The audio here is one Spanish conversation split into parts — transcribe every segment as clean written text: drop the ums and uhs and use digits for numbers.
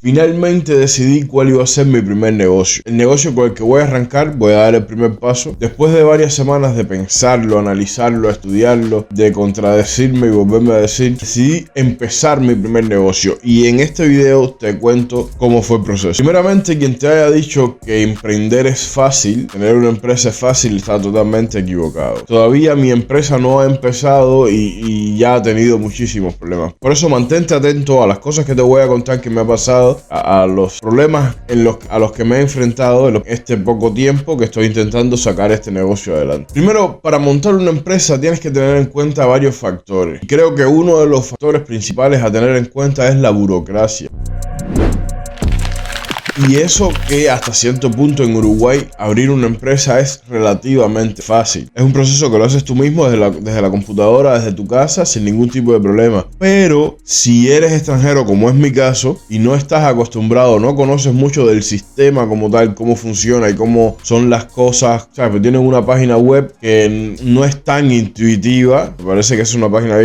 Finalmente decidí cuál iba a ser mi primer negocio. El negocio con el que voy a arrancar, voy a dar el primer paso. Después de varias semanas de pensarlo, analizarlo, estudiarlo, de contradecirme y volverme a decir, decidí empezar mi primer negocio. Y en este video te cuento cómo fue el proceso. Primeramente, quien te haya dicho que emprender es fácil, tener una empresa es fácil, está totalmente equivocado. Todavía mi empresa no ha empezado y ya ha tenido muchísimos problemas. Por eso mantente atento a las cosas que te voy a contar que me ha pasado, a los problemas a los que me he enfrentado en este poco tiempo que estoy intentando sacar este negocio adelante. Primero, para montar una empresa tienes que tener en cuenta varios factores. Y creo que uno de los factores principales a tener en cuenta es la burocracia. Y eso que hasta cierto punto en Uruguay abrir una empresa es relativamente fácil. Es un proceso que lo haces tú mismo desde la computadora, desde tu casa, sin ningún tipo de problema. Pero si eres extranjero, como es mi caso, y no estás acostumbrado, no conoces mucho del sistema como tal, cómo funciona y cómo son las cosas, o sea, pues tienen una página web que no es tan intuitiva. Me parece que es una página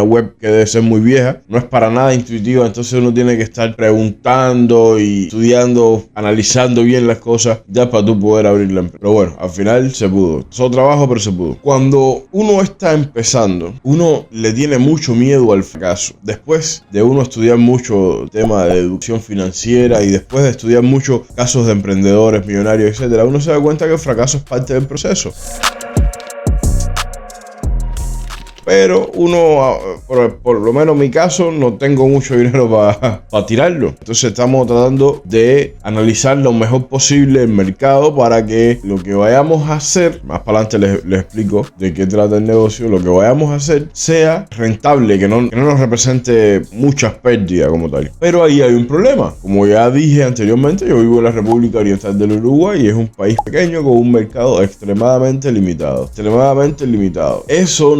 web que debe ser muy vieja. No es para nada intuitiva, entonces uno tiene que estar preguntando y estudiando, analizando bien las cosas ya para tú poder abrir la empresa. Pero bueno, al final se pudo. Solo trabajo, pero se pudo. Cuando uno está empezando, uno le tiene mucho miedo al fracaso. Después de uno estudiar mucho tema de educación financiera y después de estudiar muchos casos de emprendedores, millonarios, etcétera, uno se da cuenta que el fracaso es parte del proceso. Pero uno, por lo menos en mi caso, no tengo mucho dinero para tirarlo. Entonces estamos tratando de analizar lo mejor posible el mercado para que lo que vayamos a hacer, más para adelante les explico de qué trata el negocio, lo que vayamos a hacer sea rentable, que no nos represente muchas pérdidas como tal. Pero ahí hay un problema. Como ya dije anteriormente, yo vivo en la República Oriental del Uruguay y es un país pequeño con un mercado extremadamente limitado. Eso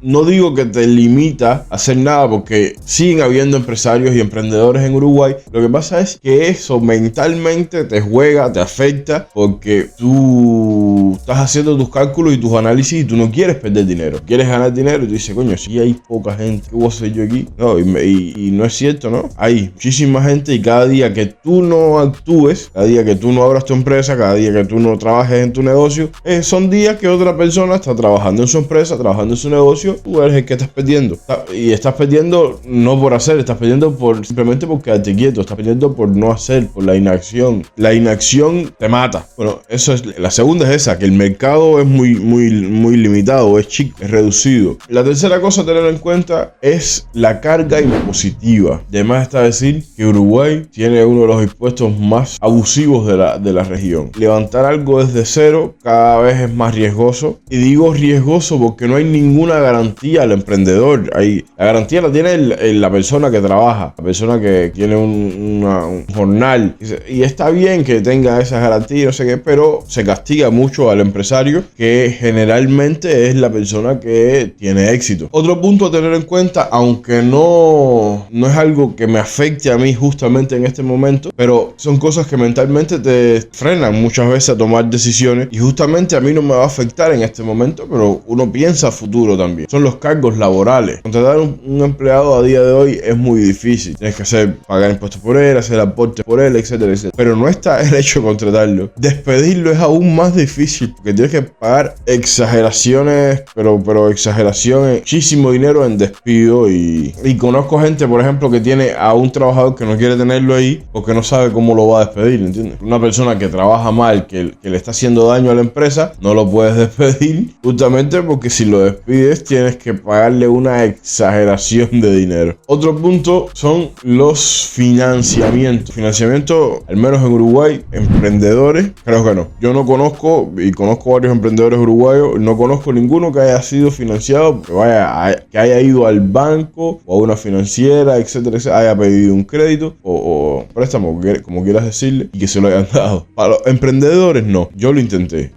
no digo que te limita a hacer nada, porque siguen habiendo empresarios y emprendedores en Uruguay. Lo que pasa es que eso mentalmente te juega, te afecta, porque tú estás haciendo tus cálculos y tus análisis y tú no quieres perder dinero. Quieres ganar dinero y tú dices, coño, si hay poca gente, ¿qué voy a hacer yo aquí? No, y no es cierto, ¿no? Hay muchísima gente y cada día que tú no actúes, cada día que tú no abras tu empresa, cada día que tú no trabajes en tu negocio, son días que otra persona está trabajando en su empresa, trabajando en su negocio. Tú eres el que estás perdiendo. Y estás perdiendo no por hacer, estás perdiendo simplemente por quedarte quieto, estás perdiendo por no hacer, por la inacción. La inacción te mata. Bueno, eso es. La segunda es esa, que el mercado es muy limitado, es chico, es reducido. La tercera cosa a tener en cuenta es la carga impositiva. Además está decir que Uruguay tiene uno de los impuestos más abusivos de la región. Levantar algo desde cero cada vez es más riesgoso. Y digo riesgoso porque no hay ninguna garantía al emprendedor. La garantía la tiene la persona que trabaja, la persona que tiene un jornal. Y está bien que tenga esas garantías, no sé qué, pero se castiga mucho al empresario, que generalmente es la persona que tiene éxito. Otro punto a tener en cuenta, aunque no es algo que me afecte a mí justamente en este momento, pero son cosas que mentalmente te frenan muchas veces a tomar decisiones, y justamente a mí no me va a afectar en este momento, pero uno piensa a futuro también. Son los cargos laborales. Contratar un empleado a día de hoy es muy difícil. Tienes que pagar impuestos por él, hacer aportes por él, etcétera, etcétera. Pero no está el hecho de contratarlo. Despedirlo es aún más difícil, porque tienes que pagar exageraciones, pero exageraciones, muchísimo dinero en despido. Y conozco gente, por ejemplo, que tiene a un trabajador que no quiere tenerlo ahí porque no sabe cómo lo va a despedir, ¿entiendes? Una persona que trabaja mal, que le está haciendo daño a la empresa, no lo puedes despedir, justamente porque si lo despides tienes que pagarle una exageración de dinero. Otro punto son los financiamientos. Financiamiento, al menos en Uruguay, emprendedores, creo que no. Yo no conozco, y conozco varios emprendedores uruguayos, no conozco ninguno que haya sido financiado, que haya ido al banco o a una financiera, etcétera, etcétera, haya pedido un crédito o préstamo, como quieras decirle, y que se lo hayan dado. Para los emprendedores, no. Yo lo intenté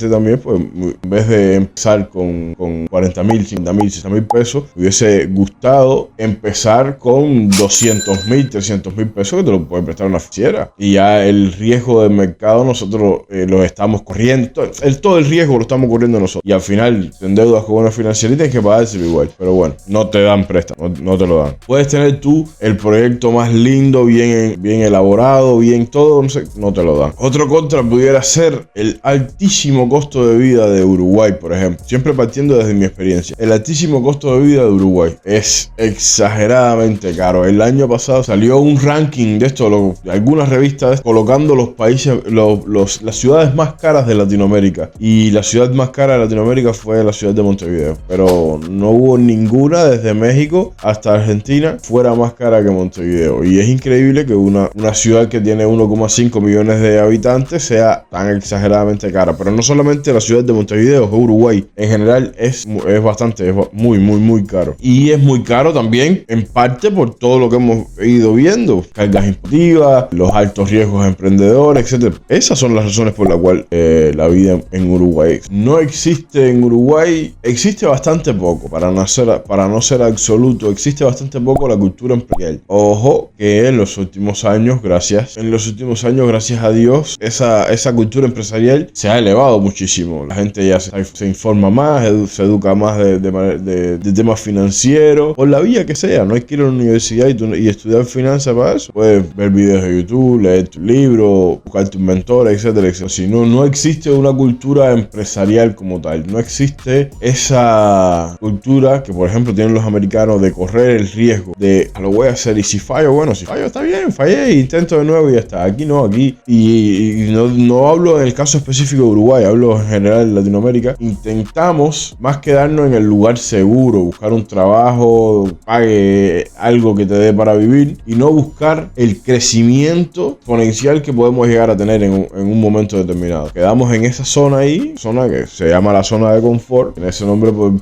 también, pues en vez de empezar con 40.000, 50.000, 60.000 pesos, me hubiese gustado empezar con 200.000, 300.000 pesos que te lo puede prestar una financiera. Y ya el riesgo del mercado nosotros lo estamos corriendo. Todo el riesgo lo estamos corriendo nosotros. Y al final te endeudas con una financiera y tienes que pagárselo igual. Pero bueno, no te dan préstamo, no te lo dan. Puedes tener tú el proyecto más lindo, bien elaborado, bien todo, no te lo dan. Otro contra pudiera ser el altísimo costo de vida de Uruguay, por ejemplo. Siempre partiendo desde mi experiencia. El altísimo costo de vida de Uruguay es exageradamente caro. El año pasado salió un ranking de esto, algunas revistas colocando los países, las ciudades más caras de Latinoamérica. Y la ciudad más cara de Latinoamérica fue la ciudad de Montevideo. Pero no hubo ninguna desde México hasta Argentina fuera más cara que Montevideo. Y es increíble que una ciudad que tiene 1,5 millones de habitantes sea tan exageradamente cara. Pero no solamente la ciudad de Montevideo, es Uruguay. En general es muy caro. Y es muy caro también en parte por todo lo que hemos ido viendo. Cargas impositivas, los altos riesgos emprendedores, etc. Esas son las razones por las cuales la vida en Uruguay no existe. En Uruguay existe bastante poco, para no ser absoluto, existe bastante poco la cultura empresarial. Ojo que en los últimos años, gracias a Dios, esa cultura empresarial se ha elevado muchísimo. La gente ya se informa más, se educa más de temas financieros, por la vía que sea. No hay que ir a la universidad y estudiar finanzas para eso. Puedes ver videos de YouTube, leer tu libro, buscar tu mentor, etcétera, etcétera. Si no existe una cultura empresarial como tal. No existe esa cultura que, por ejemplo, tienen los americanos de correr el riesgo de lo voy a hacer y si fallo, bueno, si fallo está bien, fallé, intento de nuevo y ya está. Aquí no, y no hablo en el caso específico de Uruguay, hablo en general en Latinoamérica. Intentamos más quedarnos en el lugar seguro, buscar un trabajo, pague algo que te dé para vivir y no buscar el crecimiento exponencial que podemos llegar a tener en un momento determinado. Quedamos en esa zona ahí, zona que se llama la zona de confort, tiene ese nombre por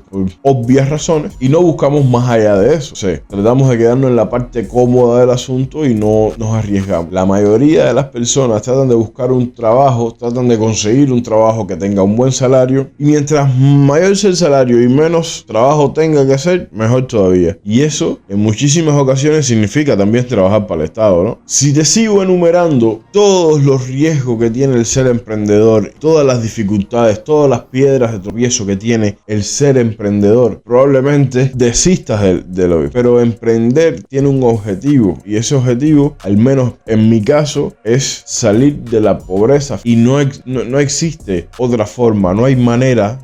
obvias razones, y no buscamos más allá de eso. O sea, tratamos de quedarnos en la parte cómoda del asunto y no nos arriesgamos. La mayoría de las personas tratan de buscar un trabajo, tratan de conseguir un trabajo que tenga un buen salario, y mientras mayor sea el salario y menos trabajo tenga que hacer, mejor todavía. Y eso en muchísimas ocasiones significa también trabajar para el Estado, ¿no? Si te sigo enumerando todos los riesgos que tiene el ser emprendedor, todas las dificultades, todas las piedras de tropiezo que tiene el ser emprendedor, probablemente desistas de lo. Pero emprender tiene un objetivo, y ese objetivo, al menos en mi caso, es salir de la pobreza. Y no existe otra forma, no hay manera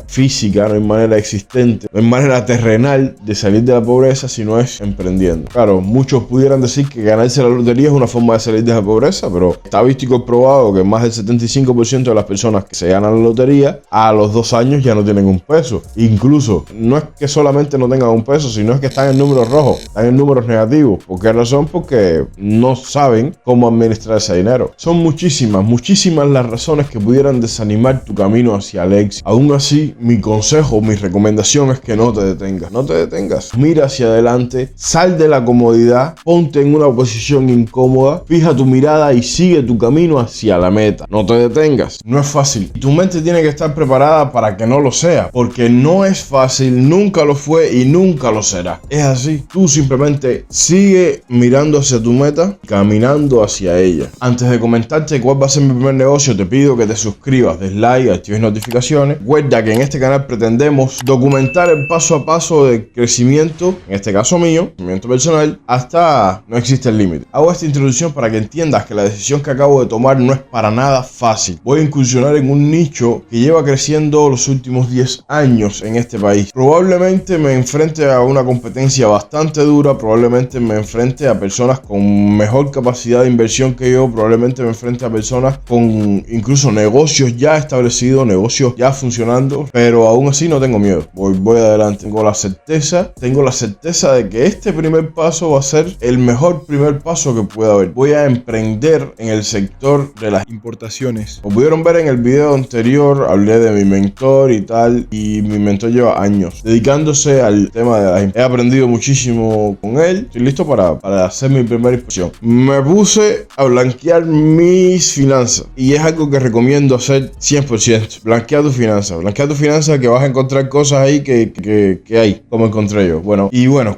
física, no hay manera existente, no hay manera terrenal de salir de la pobreza si no es emprendiendo. Claro, muchos pudieran decir que ganarse la lotería es una forma de salir de la pobreza, pero está visto y comprobado que más del 75% de las personas que se ganan la lotería a los 2 años ya no tienen un peso. Incluso no es que solamente no tengan un peso, sino es que están en números rojos, están en números negativos. ¿Por qué razón? Porque no saben cómo administrar ese dinero. Son muchísimas las razones que pudieran desanimar tu camino hacia el éxito. Aún así, mi consejo, mi recomendación es que no te detengas. Mira hacia adelante, sal de la comodidad, ponte en una posición incómoda, fija tu mirada y sigue tu camino hacia la meta. No te detengas. No es fácil. Y tu mente tiene que estar preparada para que no lo sea, porque no es fácil, nunca lo fue y nunca lo será. Es así. Tú simplemente sigue mirando hacia tu meta, caminando hacia ella. Antes de comentarte cuál va a ser mi primer negocio, te pido que te suscribas, des like, actives notificaciones. Recuerda que en este canal pretendemos documentar el paso a paso de crecimiento, en este caso mío, crecimiento personal, hasta no existe el límite. Hago esta introducción para que entiendas que la decisión que acabo de tomar no es para nada fácil. Voy a incursionar en un nicho que lleva creciendo los últimos 10 años en este país. Probablemente me enfrente a una competencia bastante dura, probablemente me enfrente a personas con mejor capacidad de inversión que yo, probablemente me enfrente a personas con incluso negocios ya establecidos, negocios ya funcionando, pero aún así no tengo miedo. Voy adelante. Tengo la certeza de que este primer paso va a ser el mejor primer paso que pueda haber. Voy a emprender en el sector de las importaciones. Como pudieron ver en el video anterior, hablé de mi mentor y tal, y mi mentor lleva años dedicándose al tema de las. He aprendido muchísimo con él. Estoy listo para hacer mi primera inspección. Me puse a blanquear mis finanzas y es algo que recomiendo hacer 100%. Blanquea tu finanza que vas a encontrar encontrar cosas ahí que hay, como encontré yo. Bueno,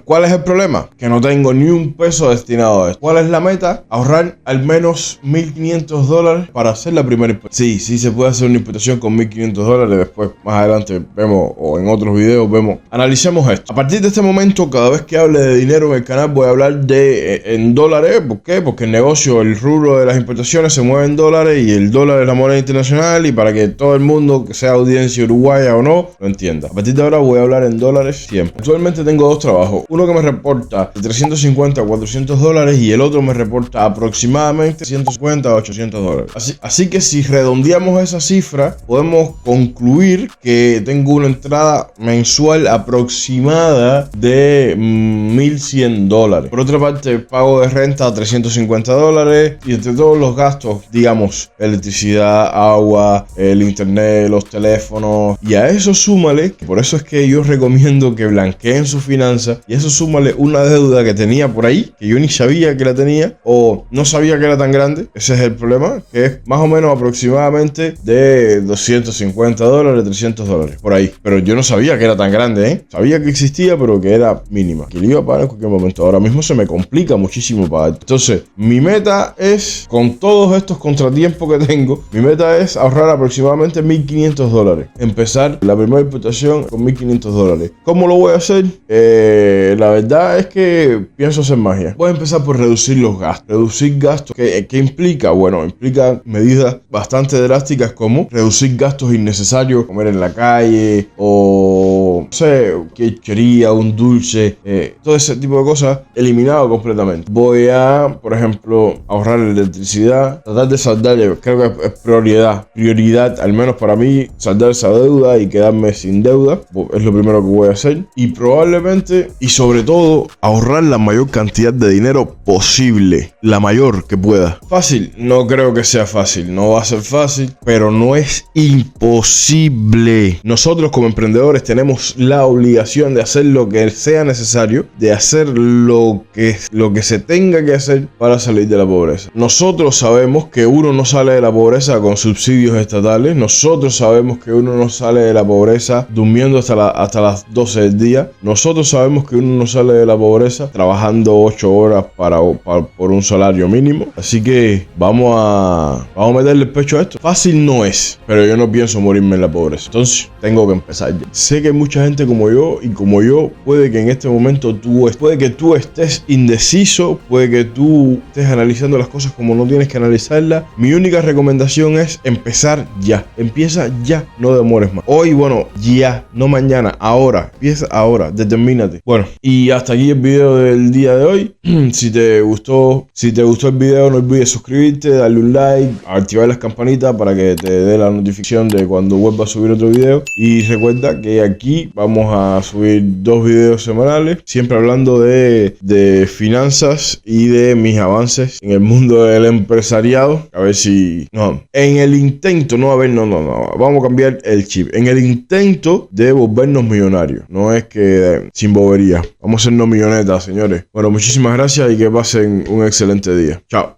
¿cuál es el problema? Que no tengo ni un peso destinado a esto. ¿Cuál es la meta? Ahorrar al menos $1,500 para hacer la primera importación. Sí se puede hacer una importación con $1,500. Después, más adelante, vemos, o en otros videos, analicemos esto. A partir de este momento, cada vez que hable de dinero en el canal, voy a hablar en dólares. ¿Por qué? Porque el negocio, el rubro de las importaciones se mueve en dólares y el dólar es la moneda internacional, y para que todo el mundo, que sea audiencia uruguaya o no, lo entienda. A partir de ahora voy a hablar en dólares siempre. Actualmente tengo dos trabajos. Uno que me reporta de $350 a $400 y el otro me reporta aproximadamente $150 a $800. Así que si redondeamos esa cifra, podemos concluir que tengo una entrada mensual aproximada de $1,100. Por otra parte, pago de renta $350 y entre todos los gastos, digamos, electricidad, agua, el internet, los teléfonos, y a eso súmale, por eso es que yo recomiendo que blanqueen sus finanzas, y a eso súmale una deuda que tenía por ahí, que yo ni sabía que la tenía, o no sabía que era tan grande. Ese es el problema, que es más o menos aproximadamente de $250, $300 por ahí, pero yo no sabía que era tan grande, sabía que existía, pero que era mínima, que le iba a pagar en cualquier momento. Ahora mismo se me complica muchísimo pagar. Entonces, mi meta es, con todos estos contratiempos que tengo, mi meta es ahorrar aproximadamente $1,500. Empezar la primera importación con $1,500. ¿Cómo lo voy a hacer? La verdad es que pienso hacer magia. Voy a empezar por reducir los gastos. Reducir gastos, ¿qué implica? Bueno, implica medidas bastante drásticas, como reducir gastos innecesarios, comer en la calle, o no sé, quechería, un dulce, todo ese tipo de cosas, eliminado completamente. Voy a, por ejemplo, ahorrar electricidad, tratar de saldar, creo que es prioridad, al menos para mí, saldar esa deuda y quedarme sin deuda. Es lo primero que voy a hacer. Y probablemente, y sobre todo, ahorrar la mayor cantidad de dinero posible, la mayor que pueda. Fácil, no creo que sea fácil, no va a ser fácil, pero no es imposible. Nosotros como emprendedores tenemos la obligación de hacer lo que sea necesario, de hacer lo que se tenga que hacer para salir de la pobreza. Nosotros sabemos que uno no sale de la pobreza con subsidios estatales. Nosotros sabemos que uno no sale de la pobreza durmiendo hasta las 12 del día. Nosotros sabemos que uno no sale de la pobreza trabajando 8 horas por un salario mínimo. Así que vamos a meterle el pecho a esto. Fácil no es, pero yo no pienso morirme en la pobreza. Entonces tengo que empezar ya. Sé que hay mucha gente como yo, y como yo, puede que en este momento puede que tú estés indeciso, puede que tú estés analizando las cosas como no tienes que analizarlas. Mi única recomendación es empezar ya. Empieza ya, no demores más. Hoy, ya, no mañana, ahora. Empieza ahora, determínate. Bueno, y hasta aquí el video del día de hoy. Si te gustó el video, no olvides suscribirte, darle un like, activar las campanitas para que te dé la notificación de cuando vuelva a subir otro video. Y recuerda que aquí vamos a subir 2 videos semanales, siempre hablando de finanzas y de mis avances en el mundo del empresariado. A ver si... No, en el intento, vamos a cambiar el chip. En el intento de volvernos millonarios. No es que sin bobería. Vamos a hacernos millonetas, señores. Bueno, muchísimas gracias y que pasen un excelente día. Chao.